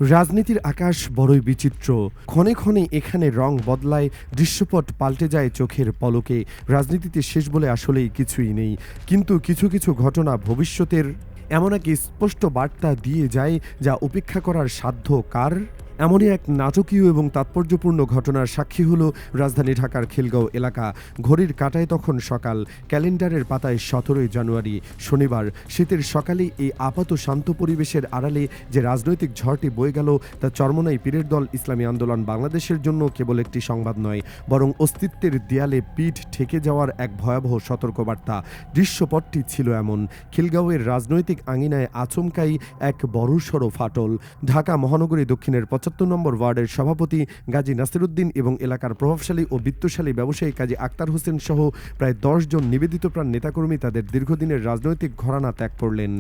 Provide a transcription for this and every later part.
রাজনীতির আকাশ বড়ই বিচিত্র। ক্ষণে ক্ষণে এখানে রং বদলায়, দৃশ্যপট পাল্টে যায় চোখের পলকে। রাজনীতিতে শেষ বলে আসলেই কিছুই নেই, কিন্তু কিছু কিছু ঘটনা ভবিষ্যতের এমন এক স্পষ্ট বার্তা দিয়ে যায় যা উপেক্ষা করার সাধ্য কার। এমনই এক নাটকীয় এবং তাৎপর্যপূর্ণ ঘটনার সাক্ষী হল রাজধানী ঢাকার খিলগাঁও এলাকা। ঘড়ির কাঁটায় তখন সকাল, ক্যালেন্ডারের পাতায় 17ই জানুয়ারি শনিবার। শীতের সকালে এই আপাত শান্ত পরিবেশের আড়ালে যে রাজনৈতিক ঝড়টি বয়ে গেল তা চরমোনাই পীরের দল ইসলামী আন্দোলন বাংলাদেশের জন্য কেবল একটি সংবাদ নয়, বরং অস্তিত্বের দেয়ালে পিঠ ঠেকে যাওয়ার এক ভয়াবহ সতর্কবার্তা। দৃশ্যপটটি ছিল এমন: খিলগাঁওয়ের রাজনৈতিক আঙিনায় আচমকাই এক বড়সড় ফাটল। ঢাকা মহানগরী দক্ষিণের 75 নম্বর ওয়ার্ডের সভাপতি গাজী নাসিরউদ্দিন এবং এলাকার প্রভাবশালী ও বিত্তশালী ব্যবসায়ী কাজী আক্তার হোসেন সহ প্রায় 10 জন নিবেদিতপ্রাণ নেতাকর্মী তাদের দীর্ঘদিনের রাজনৈতিক ঘরানা ত্যাগ করলেন।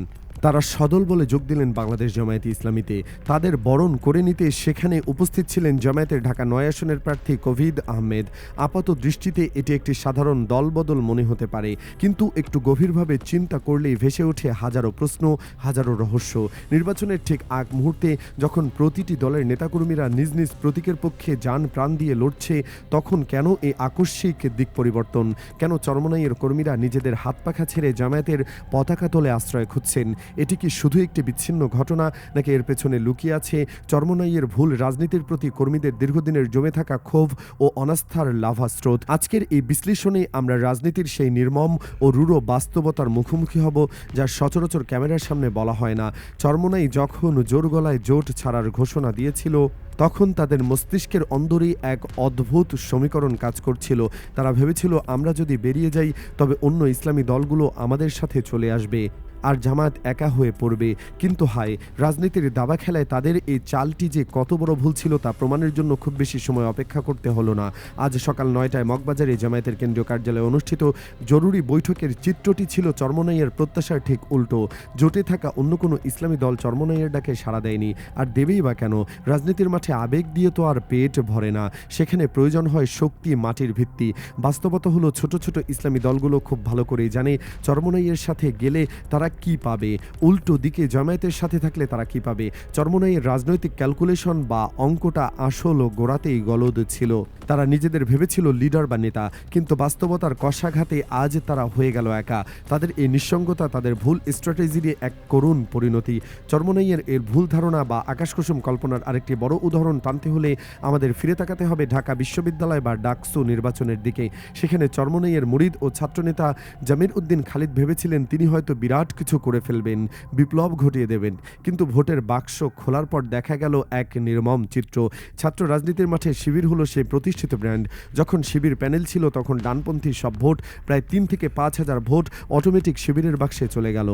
তারা সদল বলে যোগ দিলেন বাংলাদেশ জামায়াতে ইসলামীতে। তাদের বরণ করে নিতে সেখানে উপস্থিত ছিলেন জামায়াতের ঢাকা 9 আসনের প্রার্থী কবিদ আহমেদ। আপাত দৃষ্টিতে এটি একটি সাধারণ দলবদল মনে হতে পারে, কিন্তু একটু গভীরভাবে চিন্তা করলেই ভেসে ওঠে হাজারো প্রশ্ন, হাজারো রহস্য। নির্বাচনের ঠিক আগ মুহূর্তে যখন প্রতিটি দলের নেতাকর্মীরা নিজ নিজ প্রতীকের পক্ষে যান প্রাণ দিয়ে লড়ছে, তখন কেন এই আকস্মিক দিক পরিবর্তন? কেন চরমোনাইয়ের কর্মীরা নিজেদের হাত পাখা ছেড়ে জামায়াতের পতাকা তলে আশ্রয় খুঁজছেন? এটি কি শুধু একটি বিচ্ছিন্ন ঘটনা, নাকি এর পেছনে লুকিয়ে আছে চরমোনাইয়ের ভুল রাজনীতির প্রতি কর্মীদের দীর্ঘদিনের জমে থাকা ক্ষোভ ও অনাস্থার লাভা স্রোত? আজকের এই বিশ্লেষণে আমরা রাজনীতির সেই নির্মম ও রূঢ় বাস্তবতার মুখোমুখি হব, যা সচরাচর ক্যামেরার সামনে বলা হয় না। চরমোনাই যখন জোর গলায় জোট ছাড়ার ঘোষণা দিয়েছিল, তখন তাদের মস্তিষ্কের অন্দরেই এক অদ্ভুত সমীকরণ কাজ করছিল। তারা ভেবেছিল, আমরা যদি বেরিয়ে যাই তবে অন্য ইসলামী দলগুলো আমাদের সাথে চলে আসবে আর জামায়াত একা হয়ে পড়বে। কিন্তু হায়, রাজনীতির দাবা খেলায় তাদের এই চালটি যে কত বড় ভুল ছিল তা প্রমাণের জন্য খুব বেশি সময় অপেক্ষা করতে হলো না। আজ সকাল 9টায় মগবাজারে জামায়াতের কেন্দ্রীয় কার্যালয়ে অনুষ্ঠিত জরুরি বৈঠকের চিত্রটি ছিল চরমোনাইয়ের প্রত্যাশার ঠিক উল্টো। জোটে থাকা অন্য কোনো ইসলামী দল চরমোনাইয়ের ডাকে সাড়া দেয়নি, আর দেবেই বা কেন? রাজনীতির মাঠে আবেগ দিয়ে তো আর পেট ভরে না, সেখানে প্রয়োজন হয় শক্তি, মাটির ভিত্তি। বাস্তবতা হলো, ছোট ছোট ইসলামী দলগুলো খুব ভালো করেই জানে চরমোনাইয়ের সাথে গেলে তারা কি পাবে, উল্টো দিকে জামায়াতের সাথে থাকলে তারা কি পাবে। চরমোনাইয়ের রাজনৈতিক ক্যালকুলেশন বা অঙ্কটা আসল ও গোড়াতেই গলদ ছিল। তারা নিজেদের ভেবেছিল লিডার বা নেতা, কিন্তু বাস্তবতার কষাঘাতে আজ তারা হয়ে গেল একা। তাদের এই নিঃসঙ্গতা তাদের ভুল স্ট্র্যাটেজির এক করুণ পরিণতি। চরমোনাইয়ের এর ভুল ধারণা বা আকাশকুসুম কল্পনার আরেকটি বড় উদাহরণ টানতে হলে আমাদের ফিরে তাকাতে হবে ঢাকা বিশ্ববিদ্যালয় বা ডাকসু নির্বাচনের দিকে। সেখানে চরমোনাইয়ের মুরিদ ও ছাত্রনেতা জামির উদ্দিন খালিদ ভেবেছিলেন তিনি হয়তো বিরাট কিছু করে ফেলবেন, বিপ্লব ঘটিয়ে দেবেন। কিন্তু ভোটের বাক্স খোলার পর দেখা গেল এক নির্মম চিত্র। ছাত্র রাজনীতির মাঠে শিবির হলো সেই প্রতিষ্ঠিত ব্র্যান্ড। যখন শিবির প্যানেল ছিল তখন ডানপন্থী সব ভোট, প্রায় 3 থেকে 5 হাজার ভোট অটোমেটিক শিবিরের বাক্সে চলে গেল।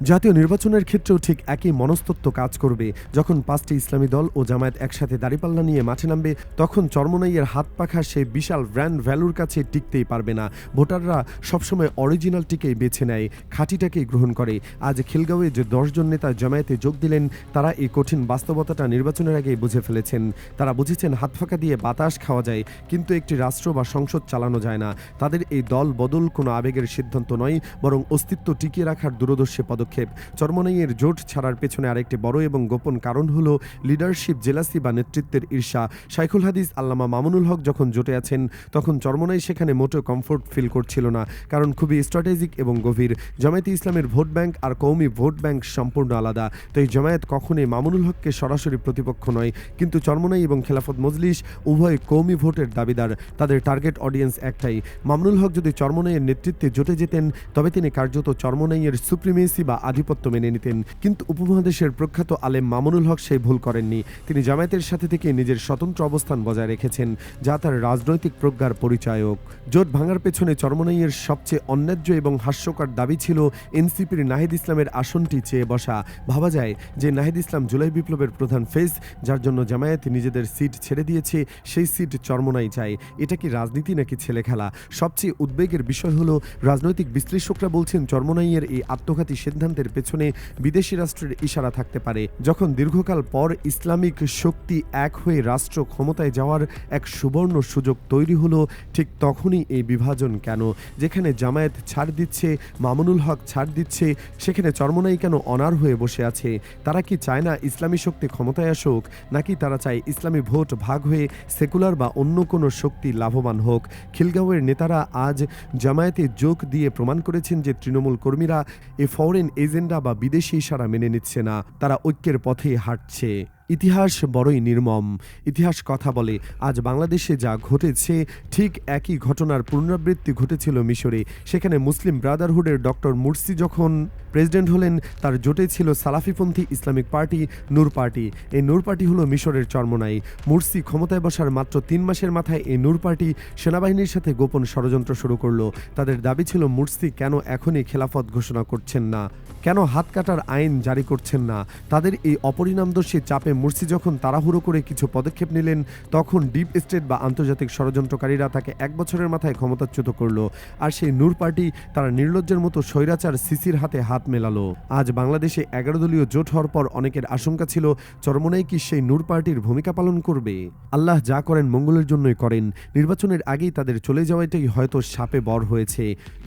জাতীয় নির্বাচনের ক্ষেত্রেও ঠিক একই মনস্তত্ত্ব কাজ করবে। যখন 5টি ইসলামী দল ও জামায়াত একসাথে দাঁড়িপাল্লা নিয়ে মাঠে নামবে, তখন চরমোনাইয়ের হাত পাখা সেই বিশাল ব্র্যান্ড ভ্যালুর কাছে টিকতেই পারবে না। ভোটাররা সবসময় অরিজিনালটিকেই বেছে নেয়, খাঁটিটাকেই গ্রহণ করে। আজ খিলগাঁওয়ে যে 10 জন নেতা জামায়াতে যোগ দিলেন, তারা এই কঠিন বাস্তবতাটা নির্বাচনের আগেই বুঝে ফেলেছেন। তারা বুঝেছেন হাত ফাঁকা দিয়ে বাতাস খাওয়া যায়, কিন্তু একটি রাষ্ট্র বা সংসদ চালানো যায় না। তাদের এই দল বদল কোনো আবেগের সিদ্ধান্ত নয়, বরং অস্তিত্ব টিকিয়ে রাখার দূরদর্শী পদক্ষেপ। চরমোনাইয়ের জোট ছাড়ার পেছনে আরেকটি বড় এবং গোপন কারণ হলো লিডারশিপ জেলাসি বা নেতৃত্বের ঈর্ষা। শাইখুল হাদিস আল্লামা মামুনুল হক যখন জোটে আছেন, তখন চরমোনাই সেখানে মোটেও কমফোর্ট ফিল করছিল না, কারণ খুবই স্ট্র্যাটেজিক এবং গভীর। জামায়াতে ইসলামের ভোট ব্যাংক আর কওমি ভোট ব্যাংক সম্পূর্ণ আলাদা। তো এই জামায়াত কখনোই মামুনুল হককে সরাসরি প্রতিপক্ষ নয়, কিন্তু চরমোনাই এবং খেলাফত মজলিস উভয় কওমি ভোটের দাবিদার। তাদের টার্গেট অডিয়েন্স একটাই। মামুনুল হক যদি চরমোনাইয়ের নেতৃত্বে জোটে যেতেন, তবে তিনি কার্যত চরমোনাইয়ের সুপ্রিমেসি বা আধিপত্য মেনে নিতেন। কিন্তু উপমহাদেশের প্রখ্যাত আলেম মামুনুল হক সেই ভুল করেননি। তিনি জামায়াতের সাথে থেকে নিজের স্বতন্ত্র অবস্থান বজায় রেখেছেন, যা তার রাজনৈতিক প্রজ্ঞার পরিচায়ক। জোট ভাঙার পেছনে চরমোনাইয়ের সবচেয়ে অন্যায্য এবং হাস্যকর দাবি ছিল এনসিপির নাহিদ ইসলামের আসনটি চেয়ে বসা। ভাবা যায় যে নাহিদ ইসলাম জুলাই বিপ্লবের প্রধান ফেস, যার জন্য জামায়াত নিজেদের সিট ছেড়ে দিয়েছে, সেই সিট চরমোনাই চায়। এটা কি রাজনীতি নাকি ছেলে খেলা? সবচেয়ে উদ্বেগের বিষয় হলো, রাজনৈতিক বিশ্লেষকরা বলছেন চরমোনাইয়ের এই আত্মঘাতী সিদ্ধান্তের পেছনে বিদেশি রাষ্ট্রের ইশারা থাকতে পারে। যখন দীর্ঘকাল পর ইসলামিক শক্তি এক হয়ে রাষ্ট্র ক্ষমতায় যাওয়ার এক সুবর্ণ সুযোগ তৈরি হলো, ঠিক তখনই এই বিভাজন কেন? যেখানে জামায়াত ছাড় দিচ্ছে, মামুনুল হক ছাড় দিচ্ছে, সেখানে চরমোনাই কেন অনার হয়ে বসে আছে? তারা কি চায় না ইসলামী শক্তি ক্ষমতায় আসুক, নাকি তারা চায় ইসলামী ভোট ভাগ হয়ে সেকুলার বা অন্য কোনো শক্তি লাভবান হোক? খিলগাঁওয়ের নেতারা আজ জামায়াতে যোগ দিয়ে প্রমাণ করেছেন যে তৃণমূল কর্মীরা এ ফরেন এজেন্ডা বা বিদেশি ইশারা মেনে নিচ্ছে না, তারা ঐক্যের পথেই হাঁটছে। ইতিহাস বড়ই নির্মম। ইতিহাস কথা বলে আজ বাংলাদেশে যা ঘটেছে ঠিক একই ঘটনার পুনরাবৃত্তি ঘটেছিল মিশরে। সেখানে মুসলিম ব্রাদারহুডের ডক্টর মুরসি যখন প্রেসিডেন্ট হলেন, তার জোটে ছিল সালাফিপন্থী ইসলামিক পার্টি নূর পার্টি। এই নূর পার্টি হলো মিশরের চরমোনাই। মুরসি ক্ষমতায় বসার মাত্র ৩ মাসের মাথায় এই নূর পার্টি সেনাবাহিনীর সাথে গোপন ষড়যন্ত্র শুরু করলো। তাদের দাবি ছিল মুরসি কেন এখনই খেলাফত ঘোষণা করছেন না, কেন হাত কাটার আইন জারি করছেন না। তাদের এই অপরিণামদর্শী চাপে মুরসি যখন তাড়াহুড়ো করে কিছু পদক্ষেপ নিলেন, তখন ডিপ স্টেট বা আন্তর্জাতিক ষড়যন্ত্রকারীরা তাকে ১ বছরের মাথায় ক্ষমতাচ্যুত করল। আর সেই নূর পার্টি তারা নির্লজ্জের মতো স্বৈরাচার সিসির হাতে হাত মেলালো। আজ বাংলাদেশে ১১ দলীয় জোট হওয়ার পর অনেকের আশঙ্কা ছিল চরমোনাই কি সেই নূর পার্টির ভূমিকা পালন করবে? আল্লাহ যা করেন মঙ্গলের জন্যই করেন। নির্বাচনের আগেই তাদের চলে যাওয়াটাই হয়তো শাপে বর হয়েছে।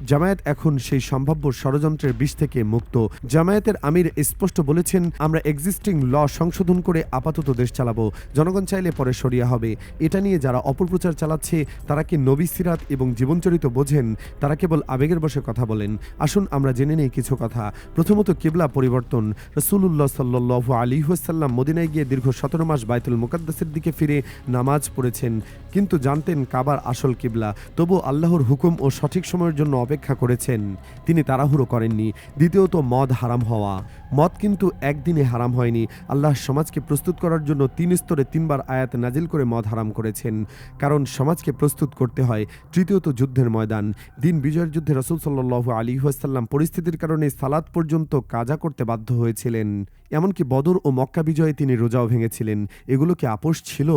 জামায়াত এখন সেই সম্ভাব্য ষড়যন্ত্রের বিষ থেকে মুক্ত। জামায়াতের আমির স্পষ্ট বলেছেন, আমরা এক্সিস্টিং ল সংশোধন করে আপাতত দেশ চালাবো, জনগণ চাইলে পরে সরিয়া হবে। এটা নিয়ে যারা অপপ্রচার চালাচ্ছে তারা কি নবী সিরাত এবং জীবনচরিত বোঝেন? তারা কেবল আবেগের বশে কথা বলেন। আসুন আমরা জেনে নেই কিছু কথা। প্রথমত, কিবলা পরিবর্তন। রাসূলুল্লাহ সাল্লাল্লাহু আলাইহি ওয়াসাল্লাম মদিনায় গিয়ে দীর্ঘ ১৭ মাস বাইতুল মুকাদ্দাসের দিকে ফিরে নামাজ পড়েছেন, কিন্তু জানতেন কাবার আসল কিবলা। তবু আল্লাহর হুকুম ও সঠিক সময়ের জন্য অপেক্ষা করেছেন, তিনি তাড়াহুড়ো করেননি। দ্বিতীয়ত, মদ হারাম হওয়া। মদ কিন্তু একদিনে হারাম হয়নি। আল্লাহ সমাজকে প্রস্তুত করার জন্য ৩ স্তরে ৩ বার আয়াত নাজিল করে মদ হারাম করেছেন, কারণ সমাজকে প্রস্তুত করতে হয়। তৃতীয়ত, যুদ্ধের ময়দান। দিন বিজয়ের যুদ্ধে রাসূল সাল্লাল্লাহু আলাইহি ওয়াসাল্লাম পরিস্থিতির কারণে সালাত পর্যন্ত কাজা করতে বাধ্য হয়েছিলেন। এমনকি বদর ও মক্কা বিজয়ে তিনি রোজাও ভেঙেছিলেন। এগুলো কি আপোষ ছিল?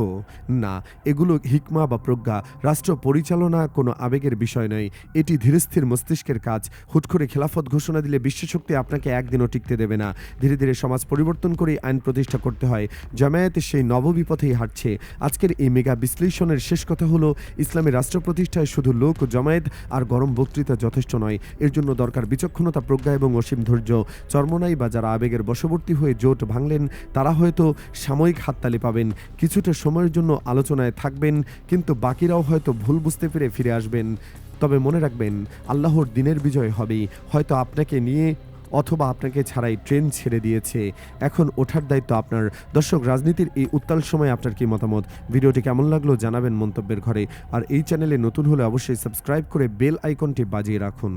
না, এগুলো হিকমা বা প্রজ্ঞা। রাষ্ট্র পরিচালনা কোনো আবেগের বিষয় নয়, এটি ধীরস্থির মস্তিষ্কের কাজ। হুট করে খেলাফত ঘোষণা দিলে বিশ্বশক্তি আপনাকে একদিনও টিকতে দেবে না। ধীরে ধীরে সমাজ পরিবর্তন করে আইন প্রতিষ্ঠা করতে হয়। জামায়াতে সেই নববিপথেই হাঁটছে। আজকের এই মেগা বিশ্লেষণের শেষ কথা হলো, ইসলামী রাষ্ট্র প্রতিষ্ঠায় শুধু লোক জামায়াত আর গরম বক্তৃতা যথেষ্ট নয়। এর জন্য দরকার বিচক্ষণতা, প্রজ্ঞা এবং অসীম ধৈর্য। চরমোনাই বা যারা আবেগের বশবর্তী হয়ে জোট ভাঙলেন, তারা হয়তো সাময়িক হাততালি পাবেন, কিছুটা সময়ের জন্য আলোচনায় থাকবেন, কিন্তু বাকিরাও হয়তো ভুল বুঝতে পেরে ফিরে আসবেন। তবে মনে রাখবেন, আল্লাহর দিনের বিজয় হবেই। হয়তো আপনাকে নিয়ে অথবা আপনাকে ছাড়াই ট্রেন ছেড়ে দিয়েছে, এখন ওঠার দায়িত্ব আপনার। দর্শক, রাজনীতির এই উত্তাল সময় আপনার কি মতামত? ভিডিওটি কেমন লাগলো জানাবেন মন্তব্যের ঘরে। আর এই চ্যানেলে নতুন হলে অবশ্যই সাবস্ক্রাইব করে বেল আইকনটি বাজিয়ে রাখুন।